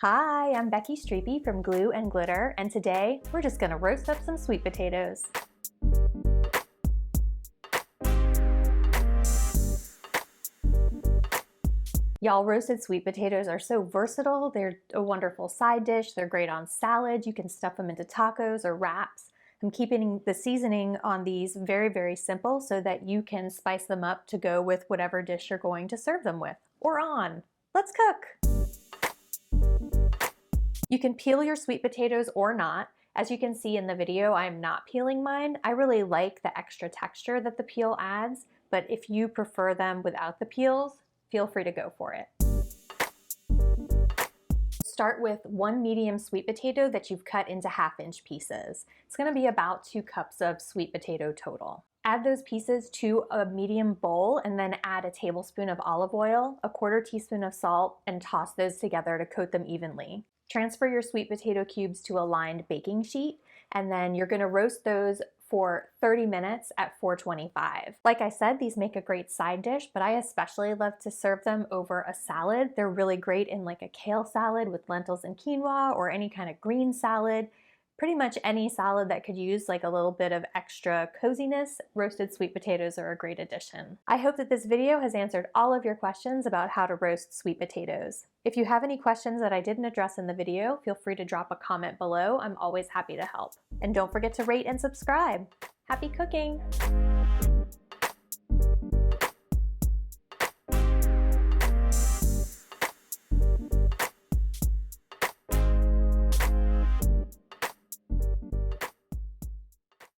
Hi, I'm Becky Streepy from Glue and Glitter, and today we're just gonna roast up some sweet potatoes. Y'all, roasted sweet potatoes are so versatile. They're a wonderful side dish. They're great on salad. You can stuff them into tacos or wraps. I'm keeping the seasoning on these very, very simple so that you can spice them up to go with whatever dish you're going to serve them with or on. Let's cook. You can peel your sweet potatoes or not. As you can see in the video, I'm not peeling mine. I really like the extra texture that the peel adds, but if you prefer them without the peels, feel free to go for it. Start with one medium sweet potato that you've cut into 1/2-inch pieces. It's gonna be about 2 cups of sweet potato total. Add those pieces to a medium bowl and then add a tablespoon of olive oil, a 1/4 teaspoon of salt, and toss those together to coat them evenly. Transfer your sweet potato cubes to a lined baking sheet, and then you're gonna roast those for 30 minutes at 425. Like I said, these make a great side dish, but I especially love to serve them over a salad. They're really great in like a kale salad with lentils and quinoa or any kind of green salad. Pretty much any salad that could use like a little bit of extra coziness, roasted sweet potatoes are a great addition. I hope that this video has answered all of your questions about how to roast sweet potatoes. If you have any questions that I didn't address in the video, feel free to drop a comment below. I'm always happy to help. And don't forget to rate and subscribe. Happy cooking!